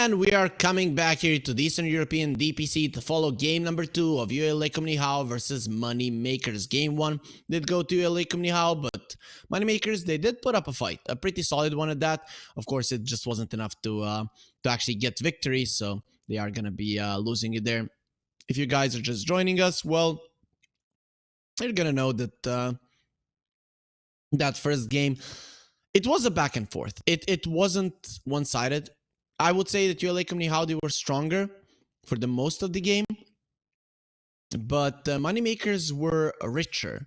And we are coming back here to the Eastern European DPC to follow game number 2 of UALEIKUMNIHAO versus MoneyMakers. Game 1 did go to UALEIKUMNIHAO, but MoneyMakers, they did put up a fight, a pretty solid one at that. Of course, it just wasn't enough to actually get victory, so they are going to be losing it there. If you guys are just joining us, well, you're going to know that that first game, it was a back and forth. It wasn't one-sided. I would say that UALEIKUMNIHAO, they were stronger for the most of the game, but MoneyMakers were richer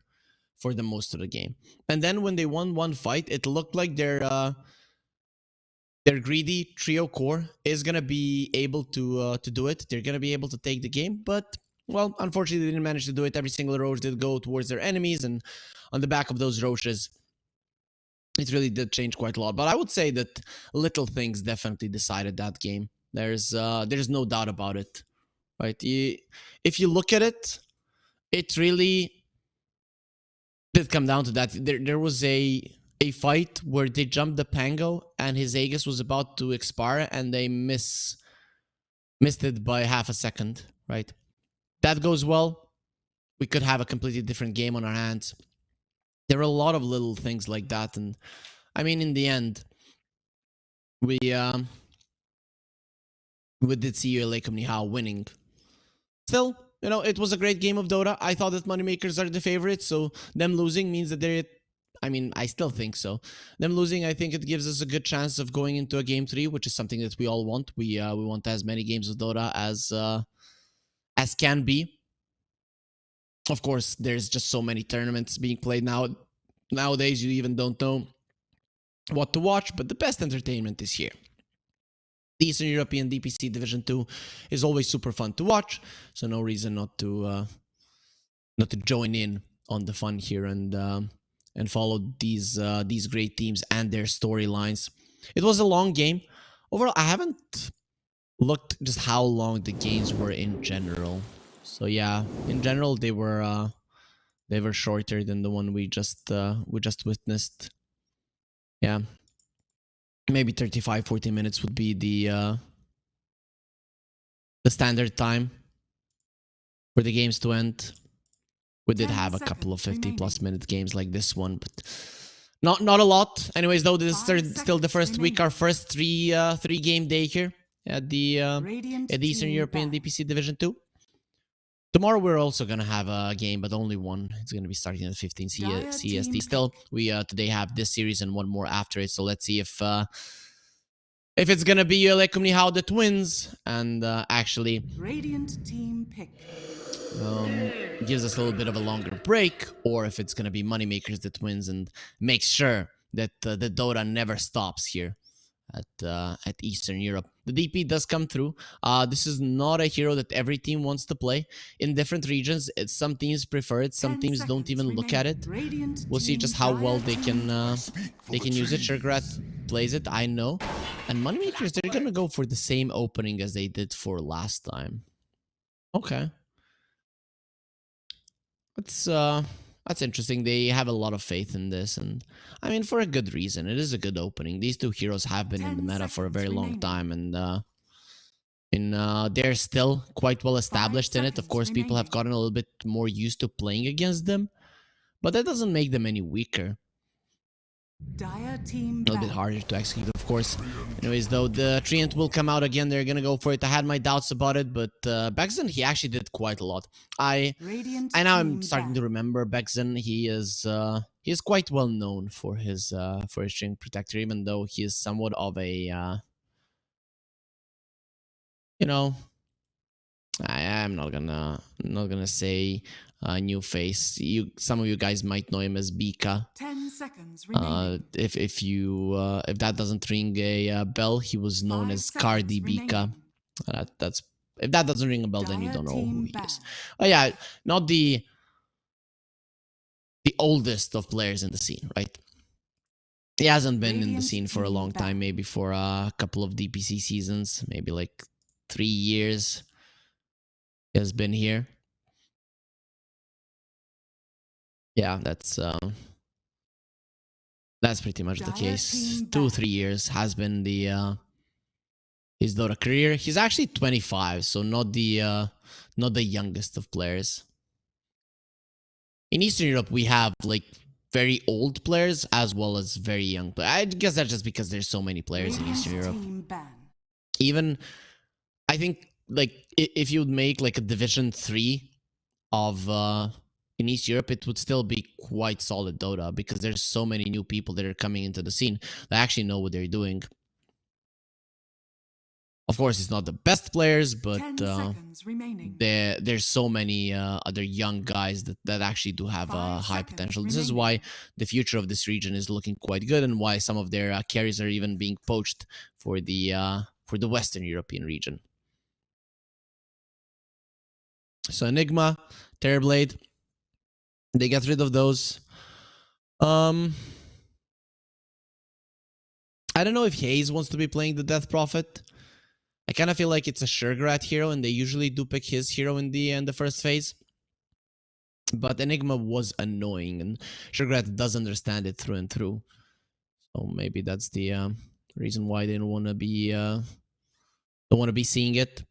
for the most of the game. And then when they won one fight, it looked like their greedy trio core is gonna be able to do it. They're gonna be able to take the game, but well, unfortunately, they didn't manage to do it. Every single roach did go towards their enemies, and on the back of those roaches, it really did change quite a lot. But I would say that little things definitely decided that game. There's no doubt about it, right? If you look at it, it really did come down to that. There was a fight where they jumped the Pango and his Aegis was about to expire and they missed it by half a second, right? That goes well, we could have a completely different game on our hands. There are a lot of little things like that, and I mean, in the end, we did see UALEIKUMNIHAO winning. Still, you know, it was a great game of Dota. I thought that MoneyMakers are the favorites, so them losing means that they're... I mean, I still think so. Them losing, I think it gives us a good chance of going into a game 3, which is something that we all want. We want as many games of Dota as can be. Of course, there's just so many tournaments being played nowadays, you even don't know what to watch, but the best entertainment is here. The Eastern European DPC Division 2 is always super fun to watch, so no reason not to join in on the fun here and follow these great teams and their storylines. It was a long game. Overall, I haven't looked just how long the games were in general. So yeah, in general they were shorter than the one we just witnessed. Yeah, maybe 35-40 minutes would be the standard time for the games to end. We did have a couple of 50+ minute games like this one, but not a lot. Anyways, though, this is still the first week, our first three game day here at the Eastern European DPC Division 2. Tomorrow we're also gonna have a game, but only one. It's gonna be starting at 15 CST. Still, we today have this series and one more after it. So let's see if it's gonna be UALEIKUMNIHAO that wins and actually Radiant team pick. Gives us a little bit of a longer break, or if it's gonna be MoneyMakers that wins and makes sure that the Dota never stops here at Eastern Europe. The DP does come through. This is not a hero that every team wants to play. In different regions, some teams prefer it, some teams don't even look at it. We'll see just how well they can use it. Sugarrat plays it, I know. And MoneyMakers, they're gonna go for the same opening as they did for last time. Okay. That's interesting. They have a lot of faith in this, and I mean, for a good reason. It is a good opening. These two heroes have been in the meta for a very long time, and they're still quite well established in it. Of course, people have gotten a little bit more used to playing against them, but that doesn't make them any weaker. Dire team a little bit harder to execute, of course. Anyways, though, the Treant will come out again. They're gonna go for it. I had my doubts about it, but Bexon, he actually did quite a lot. I now I'm starting to remember Bexon. He is quite well known for his string protector, even though he is somewhat of a you know, I am not gonna say new face. Some of you guys might know him as Bika. 10 seconds remaining. If that doesn't ring a bell, he was known as Cardi Bika. That's if that doesn't ring a bell, then you don't know who he is. Oh yeah, not the oldest of players in the scene, right? He hasn't been in the scene for a long time, maybe for a couple of DPC seasons, maybe like 3 years. He has been here. Yeah, that's pretty much the case. 2-3 years has been the his Dota career. He's actually 25, so not the youngest of players. In Eastern Europe, we have like very old players as well as very young players. I guess that's just because there's so many players in Eastern Europe. Even, I think, like, if you'd make like a Division 3 of in East Europe, it would still be quite solid Dota because there's so many new people that are coming into the scene that actually know what they're doing. Of course, it's not the best players, but there's so many other young guys that actually do have high potential. This is why the future of this region is looking quite good, and why some of their carries are even being poached for the Western European region. So Enigma, Terrorblade, they get rid of those. I don't know if Hayes wants to be playing the Death Prophet. I kind of feel like it's a Sugarrat hero, and they usually do pick his hero in the first phase. But Enigma was annoying, and Sugarrat does understand it through and through. So maybe that's the reason why they don't want to be seeing it.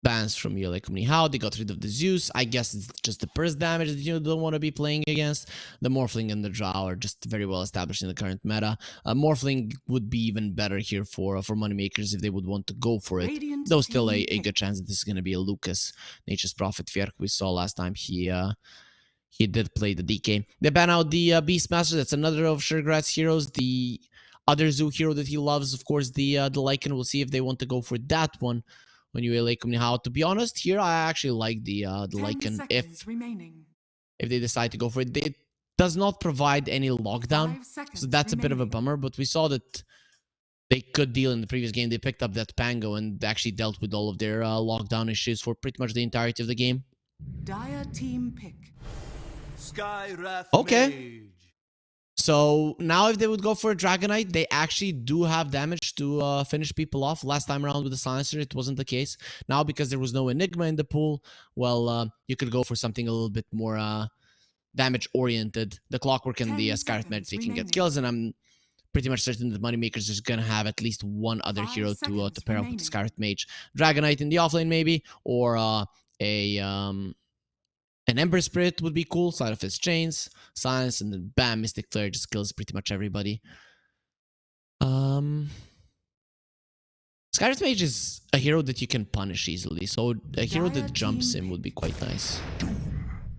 Bans from UALEIKUMNIHAO. They got rid of the Zeus. I guess it's just the burst damage that you don't want to be playing against. The Morphling and the Drow are just very well established in the current meta. Morphling would be even better here for Moneymakers if they would want to go for it. Though still a good chance that this is going to be a Lucas, Nature's Prophet Fjerk. We saw last time he did play the DK. They ban out the Beastmaster. That's another of Sugarrat's heroes. The other Zoo hero that he loves, of course, the Lycan. We'll see if they want to go for that one. When UALEIKUMNIHAO. To be honest, here I actually like the Lycan if they decide to go for it. It does not provide any lockdown, so that's a bit of a bummer, but we saw that they could deal in the previous game. They picked up that Pango and actually dealt with all of their lockdown issues for pretty much the entirety of the game. Dire team pick. Okay. So now if they would go for a Dragonite, they actually do have damage to finish people off. Last time around with the Silencer, it wasn't the case. Now, because there was no Enigma in the pool, well, you could go for something a little bit more damage-oriented. The Clockwork and the Scarlet Magic can get kills, and I'm pretty much certain that Moneymakers is going to have at least one other hero to pair up with the Scarlet Mage. Dragonite in the offlane, maybe, or an Ember Spirit would be cool, side of his chains, Silence, and then bam, Mystic Flare just kills pretty much everybody. Scarlet Mage is a hero that you can punish easily, so a hero that jumps him would be quite nice.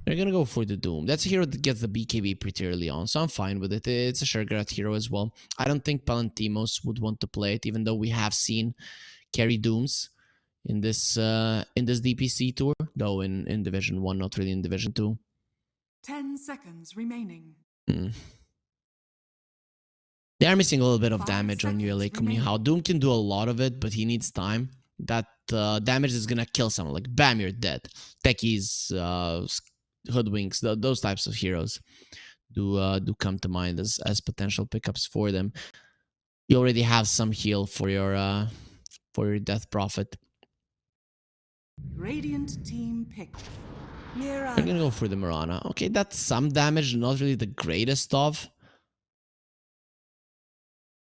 They're gonna go for the Doom. That's a hero that gets the BKB pretty early on, so I'm fine with it. It's a Sugarrat hero as well. I don't think Palantimos would want to play it, even though we have seen carry Dooms in this DPC tour, though in Division 1, not really in Division 2. 10 seconds remaining. They are missing a little bit of damage on UALEIKUMNIHAO. Doom can do a lot of it, but he needs time. That damage is gonna kill someone. Like, bam, you're dead. Techies, Hoodwinks, those types of heroes do come to mind as potential pickups for them. You already have some heal for your Death Prophet. Radiant team pick. I'm gonna go for the Mirana. Okay, that's some damage, not really the greatest of.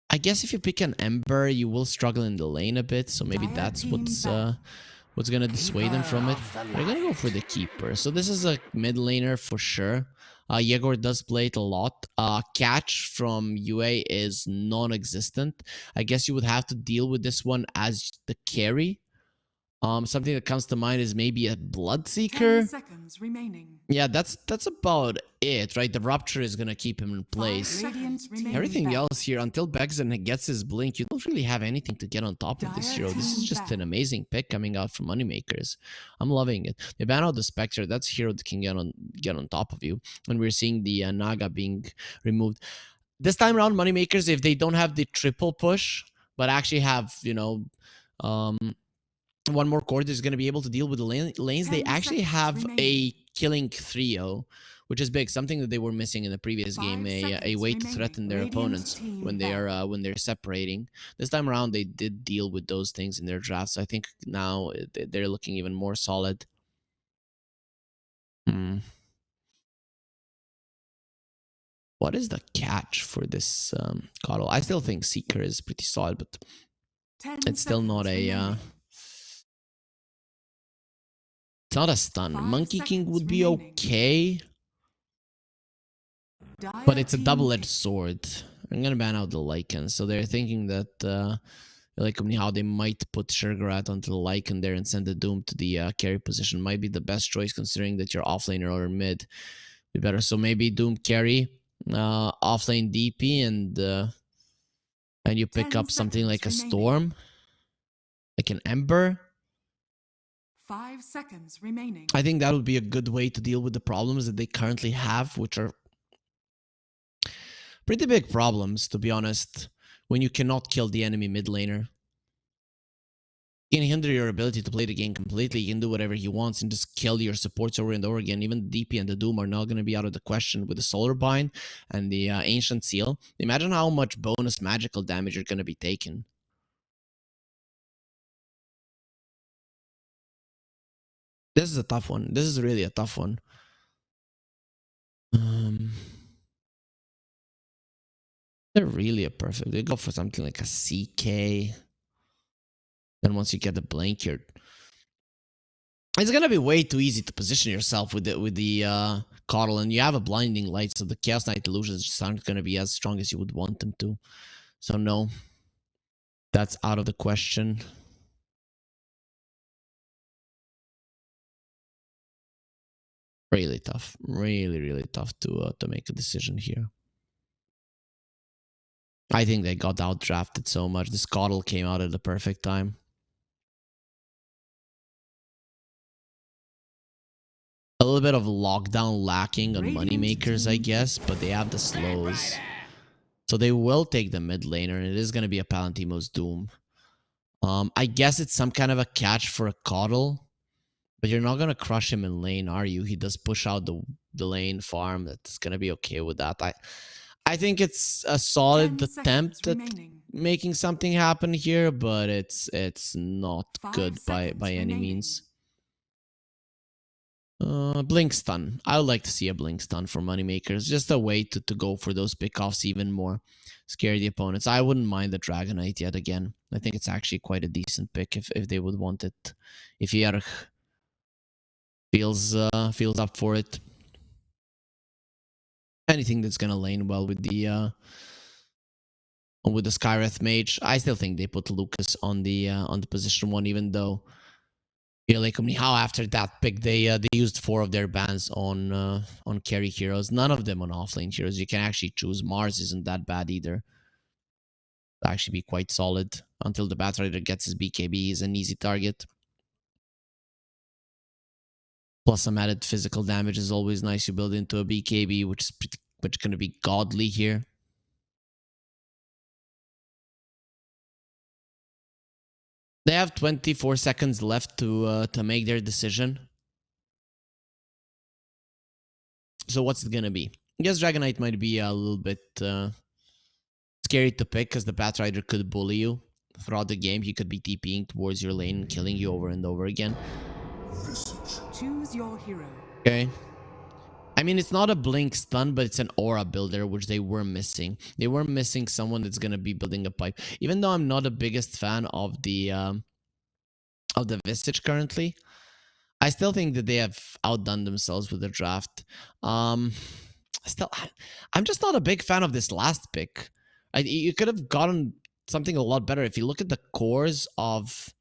I guess if you pick an Ember, you will struggle in the lane a bit, so maybe that's what's gonna dissuade them from it. We're gonna go for the Keeper. So this is a mid laner for sure. Yegor does play it a lot. Catch from UA is non-existent. I guess you would have to deal with this one as the carry. Something that comes to mind is maybe a Bloodseeker. 10 seconds remaining. Yeah, that's about it, right? The Rupture is gonna keep him in place. Everything else here, until Begzen gets his Blink, you don't really have anything to get on top of this hero. This is just an amazing pick coming out from Moneymakers. I'm loving it. They ban out the Spectre. That's a hero that can get on top of you. And we're seeing the Naga being removed. This time around, Moneymakers, if they don't have the triple push, but actually have, one more core is going to be able to deal with the lanes. They actually have a killing trio, which is big, something that they were missing in the previous game, a way to threaten their opponents when they're separating. This time around, they did deal with those things in their drafts. So I think now they're looking even more solid. What is the catch for this Coddle? I still think Seeker is pretty solid, but 10 it's still not a remaining. it's not a stun. 5 Monkey King seconds would be remaining. okay, Dire but it's a team double-edged picked. sword. I'm gonna ban out the Lycan, so they're thinking that UALEIKUMNIHAO, they might put Sugarat onto the Lycan there and send the Doom to the carry position. Might be the best choice considering that your offlaner or mid be better. So maybe Doom carry, offlane DP, and you pick 10 up something like a seconds Storm, like an Ember. 5 seconds remaining. I think that would be a good way to deal with the problems that they currently have, which are pretty big problems, to be honest, when you cannot kill the enemy mid laner. You can hinder your ability to play the game completely. You can do whatever he wants and just kill your supports over and over again. Even the DP and the Doom are not going to be out of the question with the Solar Bind and the Ancient Seal. Imagine how much bonus magical damage you're going to be taking. This is a tough one. This is really a tough one. They're really a perfect. They go for something like a CK. Then once you get the blink, it's gonna be way too easy to position yourself with the Coddle, and you have a blinding light, so the Chaos Knight illusions just aren't gonna be as strong as you would want them to. So no, that's out of the question. Really tough, really tough to make a decision here. I think they got outdrafted so much. This Coddle came out at the perfect time. A little bit of lockdown lacking on Moneymakers, I guess, but they have the slows. So they will take the mid laner, and it is going to be a Palantimo's Doom. I guess it's some kind of a catch for a Coddle, but you're not going to crush him in lane, are you? He does push out the lane farm. That's going to be okay with that. I think it's a solid attempt at making something happen here, but it's not good by any means. Blink stun. I would like to see a blink stun for Moneymakers. Just a way to go for those pickoffs even more. Scare the opponents. I wouldn't mind the Dragonite yet again. I think it's actually quite a decent pick if they would want it. If Yerch feels up for it. Anything that's gonna lane well with the Skywrath Mage. I still think they put Lucas on the position 1, even though UALEIKUMNIHAO after that pick they used 4 of their bans on carry heroes, none of them on offlane heroes. You can actually choose. Mars isn't that bad either. It'll actually be quite solid until the Batrider gets his BKB. He's an easy target. Plus some added physical damage is always nice. You build into a BKB, which is pretty much going to be godly here. They have 24 seconds left to make their decision. So what's it gonna be? I guess Dragonite might be a little bit scary to pick because the Batrider could bully you throughout the game. He could be TPing towards your lane and killing you over and over again. Choose your hero. Okay. I mean, it's not a blink stun, but it's an aura builder, which they were missing. They were missing someone that's gonna be building a pipe. Even though I'm not the biggest fan of the Visage currently, I still think that they have outdone themselves with the draft. Still, I'm just not a big fan of this last pick. You could have gotten something a lot better. If you look at the cores of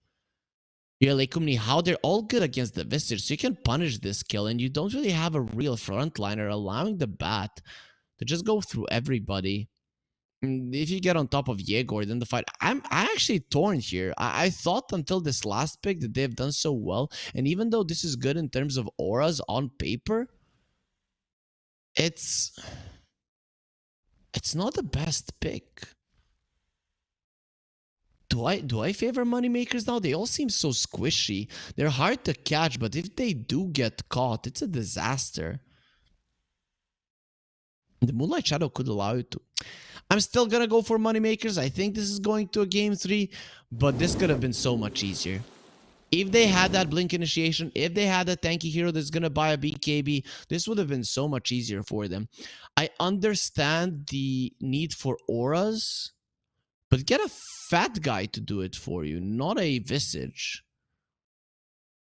UALEIKUMNIHAO, they're all good against the Visage, so you can punish this kill, and you don't really have a real frontliner allowing the Bat to just go through everybody. If you get on top of Yegor, then the fight... I'm actually torn here. I thought until this last pick that they've done so well, and even though this is good in terms of auras on paper, it's not the best pick. Do I favor Moneymakers now? They all seem so squishy. They're hard to catch, but if they do get caught, it's a disaster. The Moonlight Shadow could allow you to... I'm still gonna go for Moneymakers. I think this is going to a game 3, but this could have been so much easier. If they had that blink initiation, if they had a tanky hero that's gonna buy a BKB, this would have been so much easier for them. I understand the need for auras, but get a fat guy to do it for you, not a Visage.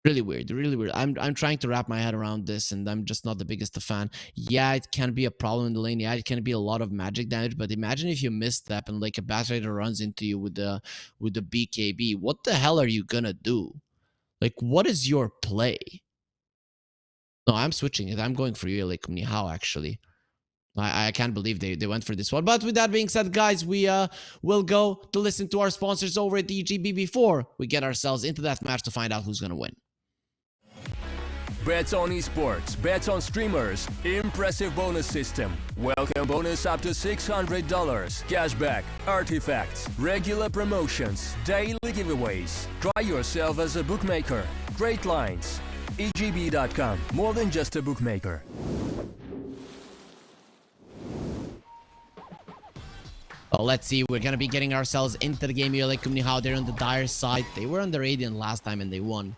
Really weird, really weird. I'm trying to wrap my head around this, and I'm just not the biggest fan. Yeah, it can be a problem in the lane. Yeah, it can be a lot of magic damage. But imagine if you misstep and like a Batrider runs into you with the BKB. What the hell are you gonna do? Like, what is your play? No, I'm switching it. I'm going for UALEIKUMNIHAO, actually. I can't believe they went for this one. But with that being said, guys, we will go to listen to our sponsors over at EGB before we get ourselves into that match to find out who's gonna win. Bets on esports, bets on streamers, impressive bonus system. Welcome bonus up to $600, cashback, artifacts, regular promotions, daily giveaways. Try yourself as a bookmaker. Great lines. EGB.com, more than just a bookmaker. Oh, let's see. We're gonna be getting ourselves into the game. UALEIKUMNIHAO, they're on the dire side. They were on the Radiant last time and they won.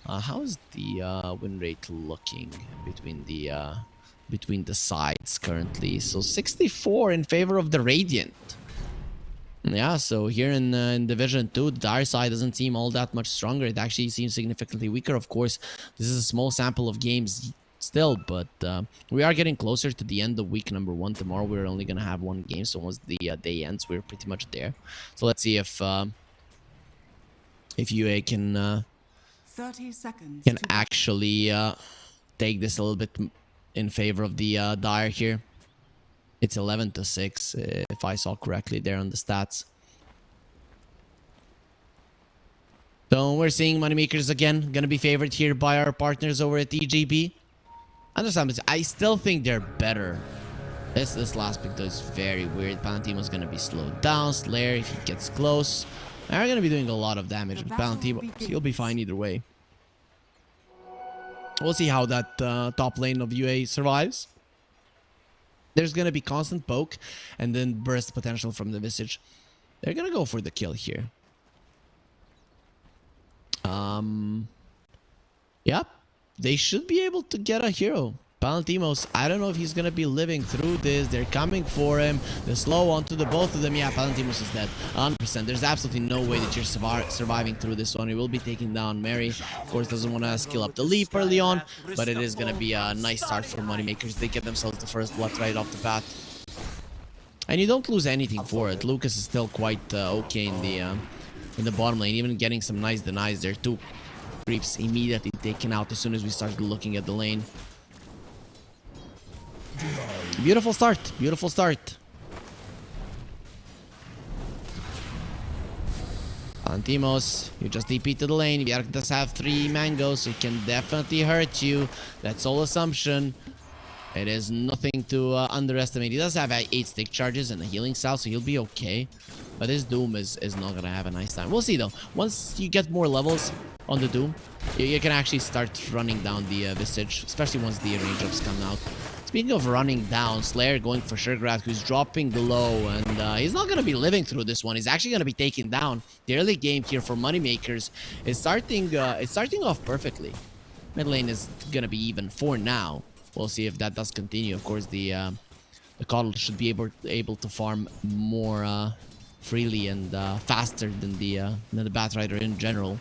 How is the win rate looking between the sides currently? So 64 in favor of the Radiant. Yeah, so here in Division 2, the dire side doesn't seem all that much stronger. It actually seems significantly weaker. Of course, this is a small sample of games still, but we are getting closer to the end of week number 1. Tomorrow we're only gonna have one game, so once the day ends, we're pretty much there. So let's see if UA can 30 seconds. Can actually take this a little bit in favor of the Dire here. It's 11-6, if I saw correctly there on the stats. So we're seeing MoneyMakers again, gonna be favored here by our partners over at EGB. Understand, I still think they're better. This last pick though is very weird. Palantimo's gonna be slowed down. Slayer, if he gets close, they're gonna be doing a lot of damage. But Palantimo, he'll be fine either way. We'll see how that top lane of UA survives. There's gonna be constant poke and then burst potential from the Visage. They're gonna go for the kill here. Yep, they should be able to get a hero. Palantimos, I don't know if he's gonna be living through this. They're coming for him. The slow onto the both of them. Yeah, Palantimos is dead. 100%. There's absolutely no way that you're surviving through this one. He will be taking down Mary. Of course, doesn't want to skill up the leap early on, but it is gonna be a nice start for MoneyMakers. They get themselves the first blood right off the bat. And you don't lose anything for it. Lucas is still quite okay in the bottom lane, even getting some nice denies there. 2 creeps immediately taken out as soon as we started looking at the lane. Beautiful start. Beautiful start. Antimos, you just DP to the lane. Bjark does have 3 mangoes, so it can definitely hurt you. That's all assumption. It is nothing to underestimate. He does have 8 stick charges and a healing style, so he'll be okay. But his Doom is not gonna have a nice time. We'll see though. Once you get more levels on the Doom, you can actually start running down the Visage, especially once the range ups come out. Speaking of running down, Slayer going for Sugarrat, who's dropping low, and he's not going to be living through this one. He's actually going to be taken down. The early game here for MoneyMakers is starting off perfectly. Mid lane is going to be even for now. We'll see if that does continue. Of course, the Coddle should be able to farm more freely and faster than the Batrider in general.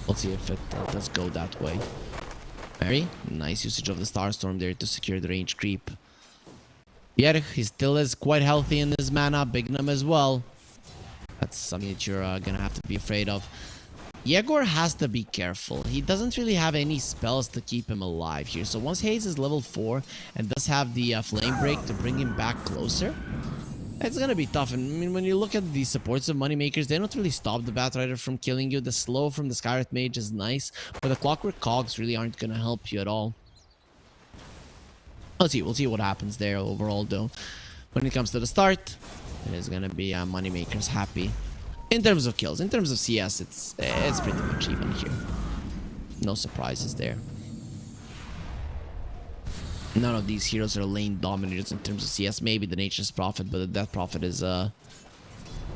We'll see if it does go that way. Very nice usage of the Starstorm there to secure the range creep. Bjerg, he still is quite healthy in his mana. Bignum as well. That's something that you're gonna have to be afraid of. Yegor has to be careful. He doesn't really have any spells to keep him alive here. So once Haze is level 4 and does have the Flame Break to bring him back closer, it's gonna be tough. And I mean, when you look at the supports of MoneyMakers, they don't really stop the Batrider from killing you. The slow from the Skywrath Mage is nice, but the Clockwork Cogs really aren't gonna help you at all. We'll see what happens there overall though. When it comes to the start, it is gonna be MoneyMakers happy. In terms of kills, in terms of CS, it's pretty much even here. No surprises there. None of these heroes are lane dominators in terms of CS. Maybe the Nature's Prophet, but that Prophet is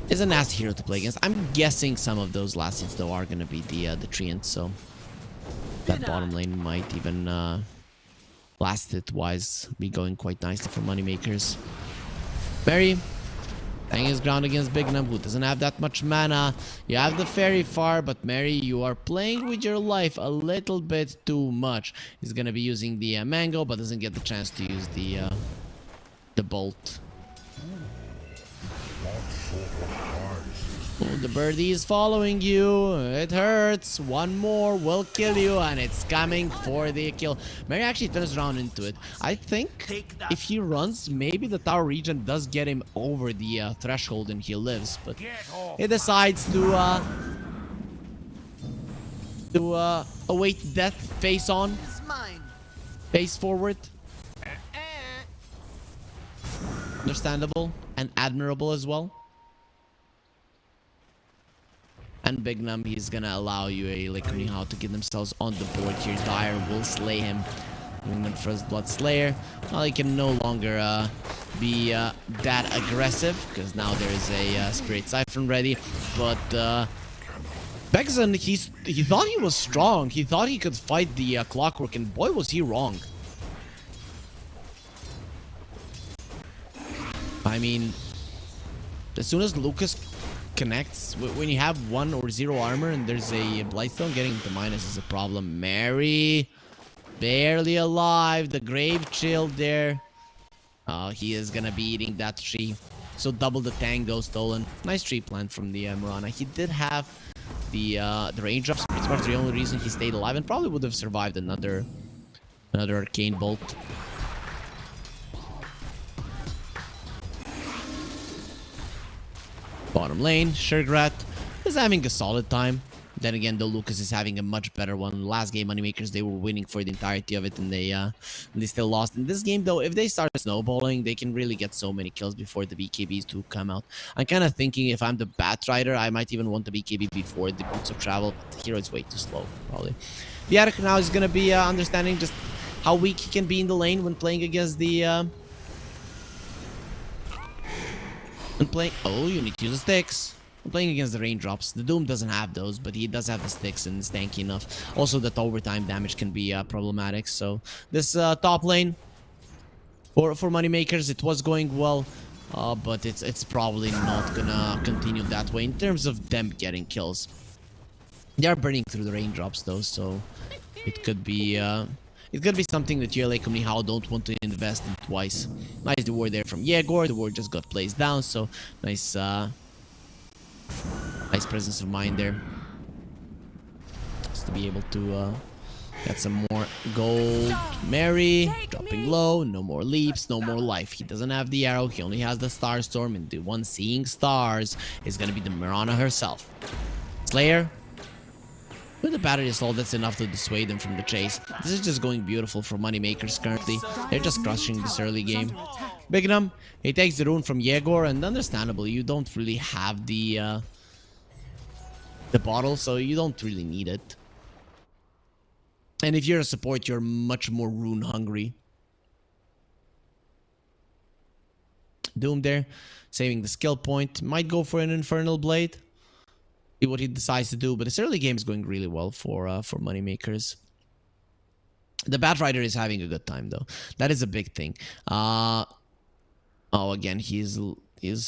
is a nasty hero to play against. I'm guessing some of those last hits though are gonna be the treants, so that bottom lane might even last hit wise be going quite nicely for Moneymakers. Mary standing his ground against Bignum, who doesn't have that much mana. You have the fairy far, but Mary, you are playing with your life a little bit too much. He's gonna be using the mango, but doesn't get the chance to use the bolt. Oh, the birdie is following you. It hurts. One more will kill you, and it's coming for the kill. Mary actually turns around into it. I think if he runs, maybe the tower region does get him over the threshold and he lives. But he decides to await death face on, face forward. Understandable and admirable as well. And Bignum, he's gonna allow UALEIKUMNIHAO to get themselves on the board here. Dire will slay him. Giving them first blood slayer. Well, he can no longer be that aggressive because now there is a spirit siphon ready. But Begzan, he thought he was strong. He thought he could fight the clockwork, and boy was he wrong. I mean, as soon as Lucas connects, when you have 1 or 0 armor and there's a Blightstone, getting the minus is a problem. Mary, barely alive. The grave chill there. He is gonna be eating that tree. So double the tango stolen. Nice tree plant from the Mirana. He did have the raindrops. Pretty much the only reason he stayed alive, and probably would have survived another arcane bolt. Bottom lane, Sugarrat is having a solid time. Then again, though, Lucas is having a much better one. Last game, Moneymakers, they were winning for the entirety of it, and they still lost. In this game, though, if they start snowballing, they can really get so many kills before the BKBs do come out. I'm kind of thinking if I'm the Batrider, I might even want the BKB before the Boots of Travel, but the hero is way too slow, probably. The Eric now is going to be understanding just how weak he can be in the lane when playing against the... Oh, you need to use the sticks. I'm playing against the raindrops. The Doom doesn't have those, but he does have the sticks and it's tanky enough. Also, that overtime damage can be problematic. So this top lane for Moneymakers, it was going well, but it's probably not gonna continue that way in terms of them getting kills. They are burning through the raindrops though, so it could be something that UALEIKUMNIHAO don't want to invest in twice. Nice the ward there from Yegor. The ward just got placed down, so nice nice presence of mind there. Just to be able to get some more gold. Mary dropping low, no more leaps, no more life. He doesn't have the arrow, he only has the Starstorm, and the one seeing stars is gonna be the Mirana herself. Slayer. With the battery assault, that's enough to dissuade them from the chase. This is just going beautiful for Moneymakers currently. They're just crushing this early game. Bignum, he takes the rune from Yegor, and understandably, you don't really have the bottle, so you don't really need it. And if you're a support, you're much more rune hungry. Doom there, saving the skill point. Might go for an Infernal Blade. See what he decides to do, but this early game is going really well for Moneymakers. The Batrider is having a good time though. That is a big thing. Oh, again, he's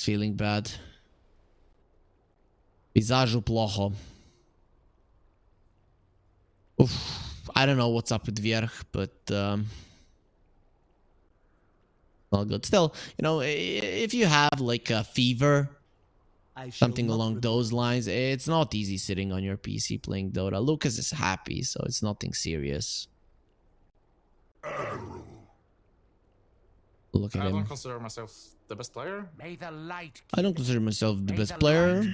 feeling bad. Vizažu ploho. Oof. I don't know what's up with Vierch, but all good. Still, you know, if you have like a fever, something along those lines, it's not easy sitting on your PC playing Dota. Lucas is happy, so it's nothing serious. Look at him. I don't consider myself the best player. I don't consider myself the best player.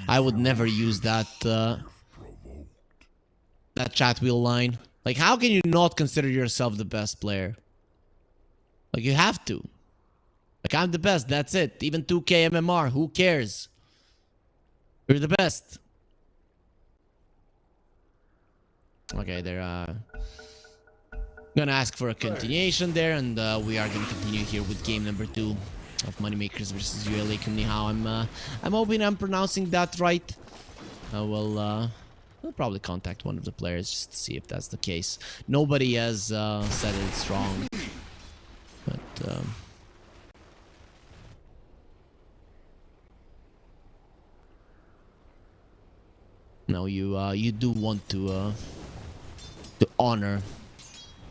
I would never use that that chat wheel line. Like, how can you not consider yourself the best player? Like, you have to. Like, I'm the best, that's it. Even 2k MMR, who cares? You're the best. Okay, they're gonna ask for a continuation there, and we are gonna continue here with game number 2. of MoneyMakers versus UALEIKUMNIHAO. I'm hoping I'm pronouncing that right. I'll probably contact one of the players just to see if that's the case. Nobody has said it's wrong, but no, you do want to honor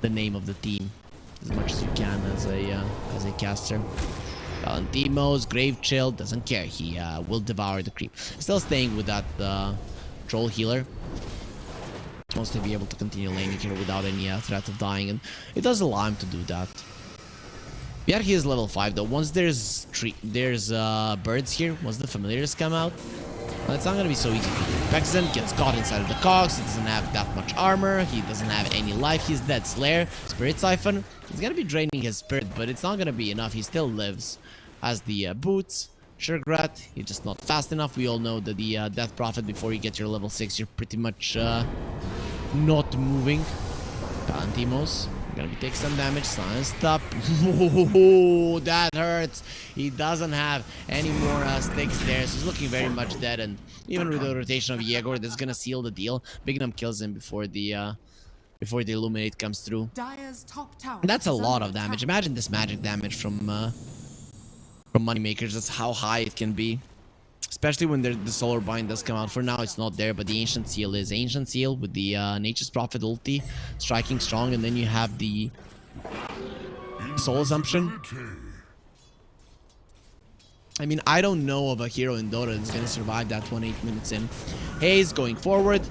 the name of the team as much as you can as a caster. Valentimos, Grave Chill, doesn't care. He will devour the creep. Still staying with that troll healer. Wants to be able to continue laning here without any threat of dying, and it does allow him to do that. Yeah, he is level 5 though. Once there's birds here, once the familiars come out, well, it's not gonna be so easy for him. Pexen gets caught inside of the cogs. He doesn't have that much armor. He doesn't have any life. He's dead. Slayer, Spirit Siphon. He's gonna be draining his spirit, but it's not gonna be enough. He still lives. Has the boots. Sugargrat, he's just not fast enough. We all know that the Death Prophet, before you get your level 6, you're pretty much not moving. Valentimos, gonna be taking some damage. Silenced up. Oh, that hurts. He doesn't have any more sticks there, so he's looking very much dead. And even with the rotation of Yegor, that's gonna seal the deal. Bignum kills him before the Illuminate comes through. Dire's top tower That's a is lot under of damage. attack. Imagine this magic damage from MoneyMakers. That's how high it can be. Especially when the Solar Bind does come out. For now, it's not there, but the Ancient Seal is. Ancient Seal with the Nature's Prophet ulti, striking strong, and then you have the Soul Assumption. I mean, I don't know of a hero in Dota that's going to survive that 28 minutes in. Haze going forward.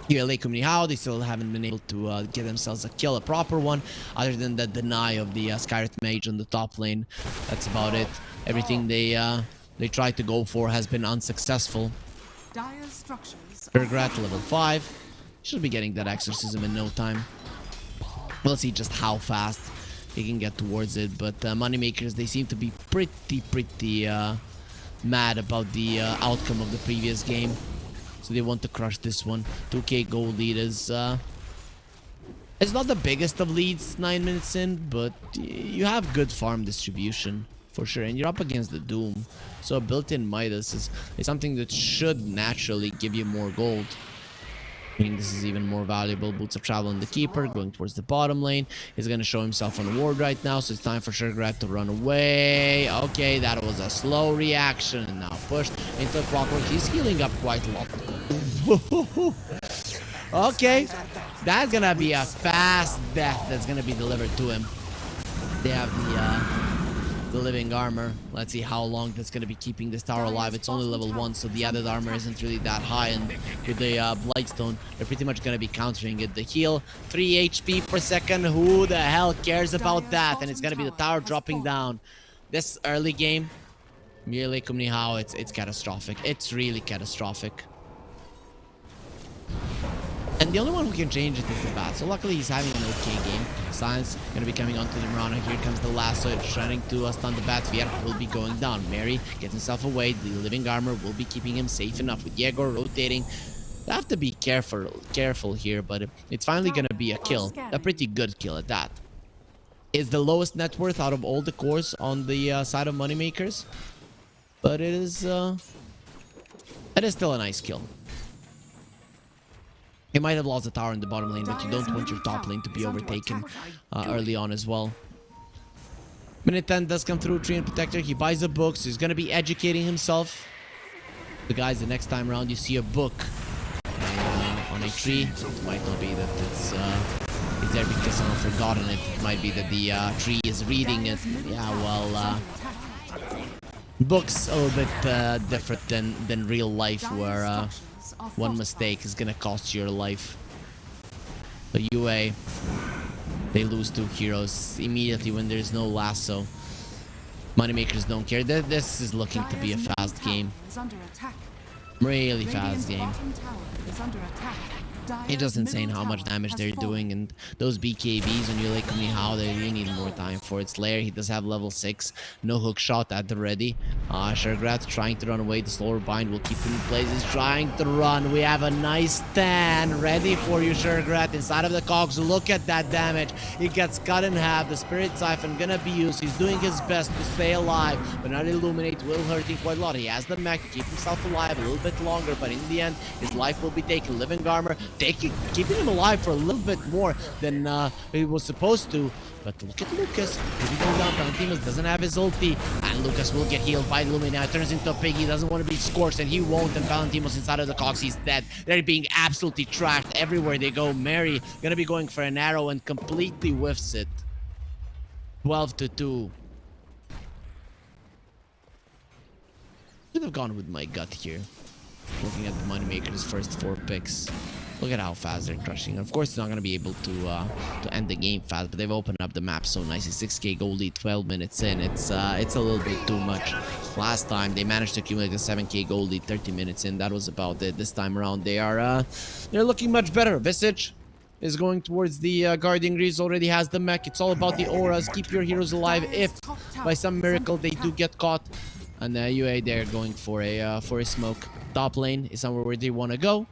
UALEIKUMNIHAO, they still haven't been able to get themselves a kill, a proper one, other than the deny of the Skyreth Mage on the top lane. That's about it. Everything they tried to go for has been unsuccessful. Dire's structures. Sugargrat level 5. Should be getting that exorcism in no time. We'll see just how fast he can get towards it, but MoneyMakers, they seem to be pretty mad about the outcome of the previous game. So they want to crush this one. 2k gold lead is it's not the biggest of leads 9 minutes in, but you have good farm distribution for sure, and you're up against the Doom, so a built-in Midas is something that should naturally give you more gold. I mean, this is even more valuable. Boots of Travel and the Keeper going towards the bottom lane. He's going to show himself on ward right now, so it's time for Sugargrat to run away. Okay, that was a slow reaction, and now pushed into the clockwork. He's healing up quite a lot. Okay, that's going to be a fast death that's going to be delivered to him. They have the living armor. Let's see how long that's going to be keeping this tower alive. It's only level 1, so the added armor isn't really that high, and with the Blightstone, they're pretty much going to be countering it. The heal, 3 HP per second. Who the hell cares about that? And it's going to be the tower dropping down. This early game, UALEIKUMNIHAO, it's catastrophic. It's really catastrophic. And the only one who can change it is the bat. So luckily he's having an okay game. Science gonna be coming onto the Mirana. Here comes the lasso, trying to stun the bat. Vier will be going down. Mary gets himself away. The living armor will be keeping him safe enough with Yegor rotating. You have to be careful here, but it's finally gonna be a kill. A pretty good kill at that. It's the lowest net worth out of all the cores on the side of MoneyMakers, but it is still a nice kill. He might have lost the tower in the bottom lane, but you don't want your top lane to be overtaken early on as well. Minute 10 does come through. Treant Protector. He buys a book, so he's going to be educating himself. The guys, the next time around, you see a book on a tree. It might not be that it's there because someone forgotten it. It might be that the tree is reading it. Yeah, well, books a little bit different than real life, where one mistake is gonna cost you your life. The UA, they lose 2 heroes immediately when there's no lasso. MoneyMakers don't care. This is looking to be a fast game. Really fast game. It's just insane how much damage they're doing, and those BKBs on UALEIKUMNIHAO, they really need more time for it. Slayer, he does have level 6, no hook shot at the ready. Shergrat trying to run away, the slower bind will keep him in place. He's trying to run. We have a nice stand ready for you, Shergrat, inside of the cogs. Look at that damage. He gets cut in half. The Spirit Siphon gonna be used. He's doing his best to stay alive, but not Illuminate will hurt him quite a lot. He has the mech to keep himself alive a little bit longer, but in the end, his life will be taken. Living Armor keeping him alive for a little bit more than he was supposed to. But look at Lucas. If he goes down, Palantimos doesn't have his ulti, and Lucas will get healed by Illuminate. Turns into a pig. He doesn't want to be scorched, and he won't. And Palantimos inside of the cogs, he's dead. They're being absolutely trashed everywhere they go. Mary gonna be going for an arrow and completely whiffs it. 12-2. Should have gone with my gut here. Looking at the Moneymakers' first 4 picks. Look at how fast they're crushing. Of course, they're not going to be able to end the game fast, but they've opened up the map so nicely. 6k gold lead, 12 minutes in. It's a little bit too much. Last time, they managed to accumulate a 7k gold lead, 30 minutes in. That was about it. This time around, they're looking much better. Visage is going towards the Guardian Greaves, already has the mech. It's all about the auras. Keep your heroes alive if, by some miracle, they do get caught. And UA, they're going for a smoke. Top lane is somewhere where they want to go.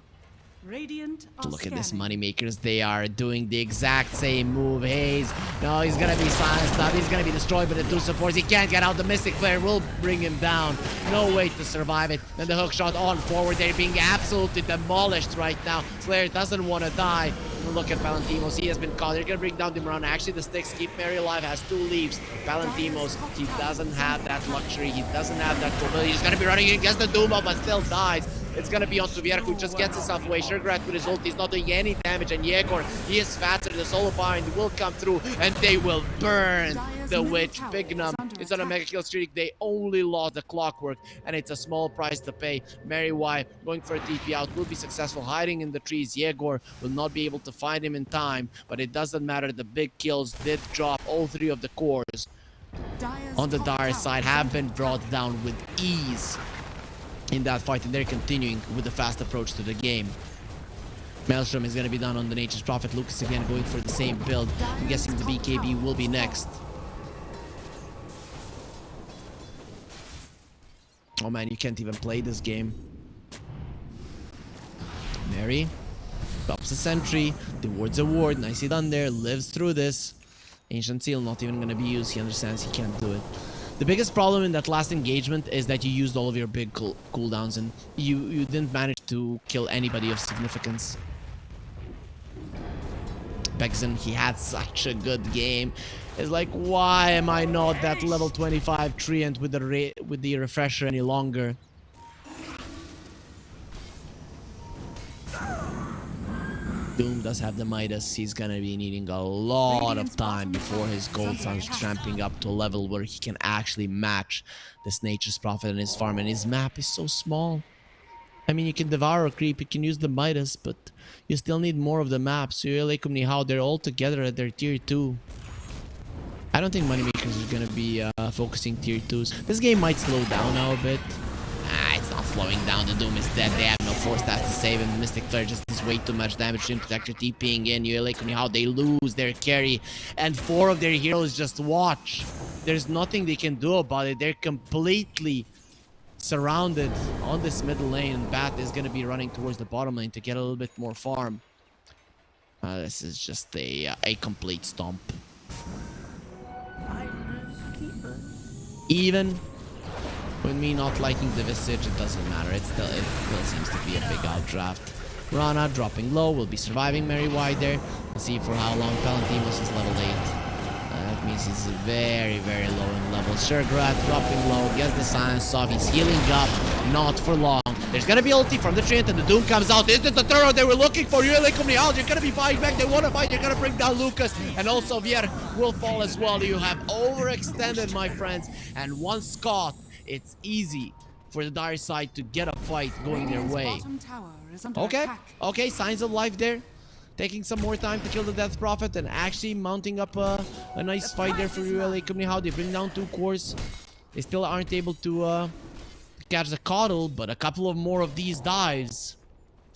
Radiant Look at this Moneymakers. They are doing the exact same move. Haze. No, he's going to be silenced up. He's going to be destroyed by the 2 supports. He can't get out. The Mystic Flare will bring him down. No way to survive it. Then the hook shot on forward. They're being absolutely demolished right now. Slayer doesn't want to die. Look at Palantimos. He has been caught. They're going to bring down Dimran. Actually, the sticks keep Mary alive. Has 2 leaves. Palantimos, he doesn't have that luxury. He doesn't have that capability. He's going to be running against the Duma, but still dies. It's gonna be on Tuvier, who just gets himself away. Shergrat with his ult, he's not doing any damage, and Yegor, he is faster. The solo bind will come through, and they will burn the witch. Bignum is on a mega kill streak. They only lost the clockwork, and it's a small price to pay. Mary Y going for a TP out will be successful, hiding in the trees. Yegor will not be able to find him in time, but it doesn't matter. The big kills did drop. All 3 of the cores on the Dire side have been brought down with ease in that fight, and they're continuing with the fast approach to the game. Maelstrom is going to be done on the Nature's Prophet. Lucas again going for the same build. I'm guessing the BKB will be next. Oh man, you can't even play this game. Mary drops a sentry towards a ward. Nicely done there. Lives through this. Ancient Seal not even going to be used. He understands he can't do it. The biggest problem in that last engagement is that you used all of your big cooldowns, and you didn't manage to kill anybody of significance. Begson, he had such a good game. It's like, why am I not that level 25 treant with the refresher any longer? Doom does have the Midas. He's gonna be needing a lot of time before his gold starts tramping up to a level where he can actually match this Nature's Prophet and his farm. And his map is so small. I mean, you can devour a creep, you can use the Midas, but you still need more of the map. So UALEIKUMNIHAO, they're all together at their tier 2. I don't think Moneymakers are gonna be focusing tier 2s. This game might slow down now a bit. It's not slowing down. The Doom is dead. They have no force stats to save him. Mystic Flare just does way too much damage. Shin Protector TPing in. UALEIKUMNIHAO, they lose their carry. And 4 of their heroes just watch. There's nothing they can do about it. They're completely surrounded on this middle lane. And Bat is going to be running towards the bottom lane to get a little bit more farm. This is just a complete stomp. Even with me not liking the Visage, it doesn't matter. It still seems to be a big outdraft. Rana dropping low, will be surviving Mary Wide there. Let's see for how long. Palantimos is level 8. That means he's very, very low in levels. Shergrat dropping low, gets the silence off. He's healing up, not for long. There's gonna be ulti from the Treant, and the Doom comes out. Is this the turret they were looking for? UALEIKUMNIHAO, you're gonna be buying back. They wanna fight. You're gonna bring down Lucas, and also Vier will fall as well. You have overextended, my friends, and once caught, it's easy for the Dire side to get a fight going their way. Okay, signs of life there. Taking some more time to kill the Death Prophet and actually mounting up a nice fight there for UALEIKUMNIHAO. They bring down 2 cores. They still aren't able to catch the Coddle, but a couple of more of these dives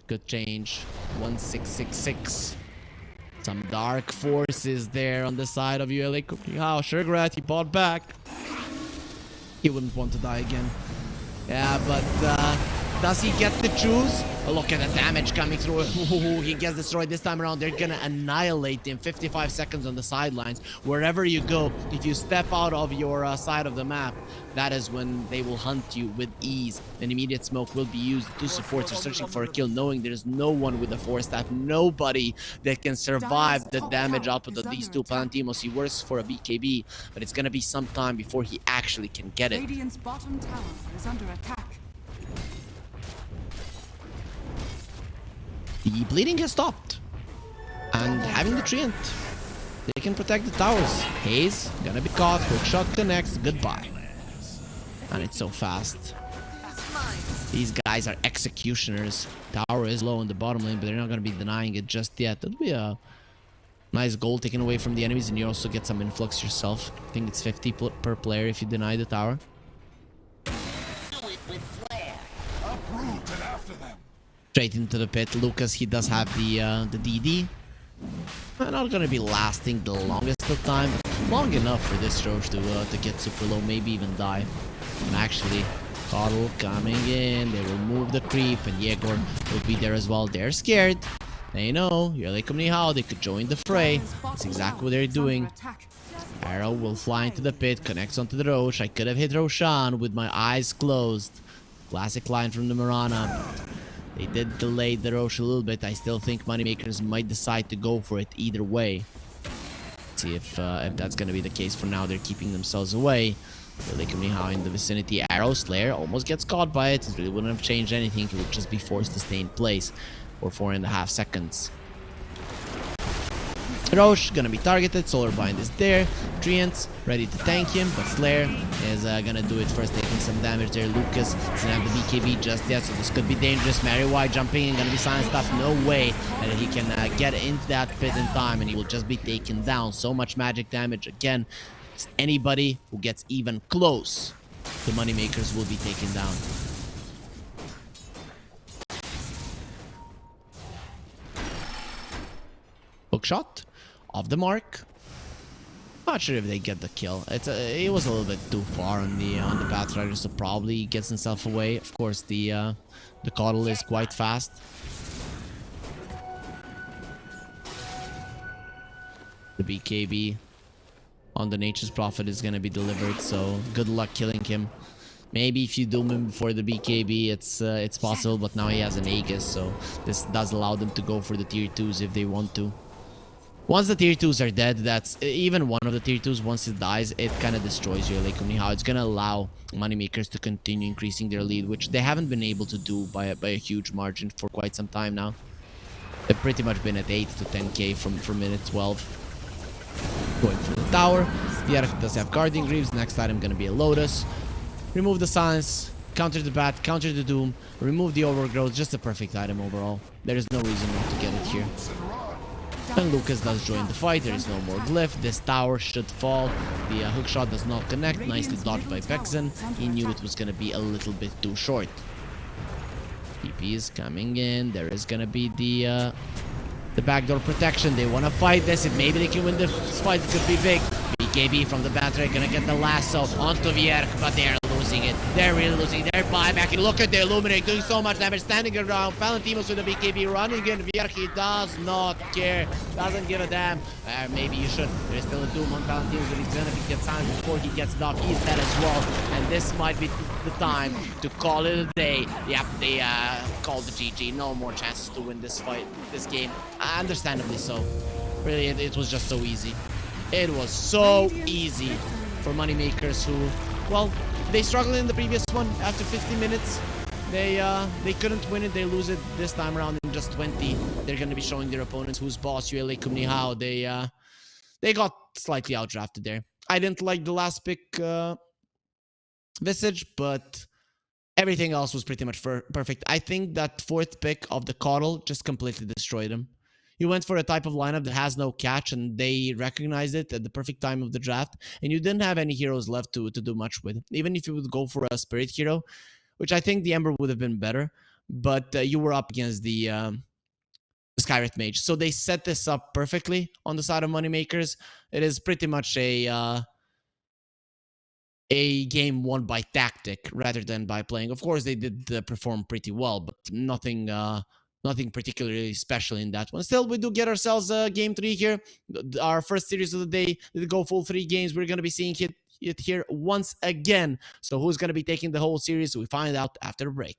could change 1666. Some dark forces there on the side of UALEIKUMNIHAO. Sugarrat, he bought back. He wouldn't want to die again. Yeah, but does he get to choose? Look at the damage coming through. Ooh, he gets destroyed this time around. They're gonna annihilate him. 55 seconds on the sidelines. Wherever you go, if you step out of your side of the map, that is when they will hunt you with ease. An immediate smoke will be used. Two supports are searching for a kill, knowing there's no one with a force staff, nobody that can survive the damage output of these two Palantimos. He works for a BKB, but it's gonna be some time before he actually can get it. Radiant's bottom tower is under attack. The bleeding has stopped. And having the Treant, they can protect the towers. Haze gonna be caught. Hook shot connects. Goodbye. And it's so fast. These guys are executioners. Tower is low in the bottom lane, but they're not gonna be denying it just yet. That'll be a nice goal taken away from the enemies, and you also get some influx yourself. I think it's 50 per player if you deny the tower. Straight into the pit. Lucas, he does have the DD. Not gonna be lasting the longest of time, but long enough for this Roche to get super low, maybe even die. And actually, Coddle coming in. They will move the creep, and Yegor will be there as well. They're scared. They know UALEIKUMNIHAO. They could join the fray. That's exactly what they're doing. Arrow will fly into the pit, connects onto the Roche. I could have hit Roshan with my eyes closed. Classic line from the Mirana. They did delay the Roche a little bit. I still think MoneyMakers might decide to go for it either way. See if that's going to be the case. For now, they're keeping themselves away. UALEIKUMNIHAO in the vicinity. Arrow Slayer almost gets caught by it. It really wouldn't have changed anything. He would just be forced to stay in place for 4.5 seconds. Roche gonna be targeted. Solar Bind is there. Treants ready to tank him, but Slayer is gonna do it first, taking some damage there. Lucas doesn't have the BKB just yet, so this could be dangerous. Mary White jumping in, gonna be silenced up. No way that he can get into that pit in time, and he will just be taken down. So much magic damage again. Anybody who gets even close to MoneyMakers will be taken down. Hook shot off the mark. Not sure if they get the kill. It was a little bit too far on the Pathfinder, so probably gets himself away. Of course, the Coddle is quite fast. The BKB on the Nature's Prophet is gonna be delivered, so good luck killing him. Maybe if you doom him before the BKB, it's possible, but now he has an Aegis, so this does allow them to go for the tier 2s if they want to. Once the tier 2s are dead, that's even one of the tier 2s, once it dies, it kind of destroys UALEIKUMNIHAO. It's gonna allow MoneyMakers to continue increasing their lead, which they haven't been able to do by a huge margin for quite some time now. They've pretty much been at 8 to 10k from minute 12. Going for the tower. Vierk does have Guardian Greaves. Next item gonna be a Lotus. Remove the Silence, counter the Bat, counter the Doom, remove the Overgrowth. Just a perfect item overall. There is no reason not to get it here. And Lucas does join the fight. There is no more glyph. This tower should fall. The hookshot does not connect. Nicely dodged by Vexen. He knew it was going to be a little bit too short. TP is coming in. There is going to be the backdoor protection. They want to fight this. Maybe they can win this fight. It could be big. BKB from the battery. Gonna get the lasso onto Vierk, but they are losing it. They're really losing their buyback. And look at the Illuminate doing so much damage, standing around. Palantimos with the BKB running in. Vierk, he does not care. Doesn't give a damn. Maybe you should. There's still a Doom on Palantimos, but he's gonna get signed before he gets knocked. He's dead as well. And this might be the time to call it a day. Yep, they called the GG. No more chances to win this fight, this game. Understandably so. Really, it was just so easy. It was so easy for MoneyMakers, who, well, they struggled in the previous one. After 50 minutes, they couldn't win it. They lose it this time around in just 20. They're going to be showing their opponents who's boss. UALEIKUMNIHAO, they got slightly outdrafted there. I didn't like the last pick, Visage, but everything else was pretty much perfect. I think that fourth pick of the Coddle just completely destroyed him. You went for a type of lineup that has no catch, and they recognized it at the perfect time of the draft, and you didn't have any heroes left to do much with. Even if you would go for a Spirit hero, which I think the Ember would have been better, but you were up against the Skyrit Mage. So they set this up perfectly on the side of Moneymakers. It is pretty much a game won by tactic rather than by playing. Of course, they did perform pretty well, but nothing particularly special in that one. Still, we do get ourselves game 3 here. Our first series of the day. Did go full 3 games. We're going to be seeing it here once again. So who's going to be taking the whole series? We find out after the break.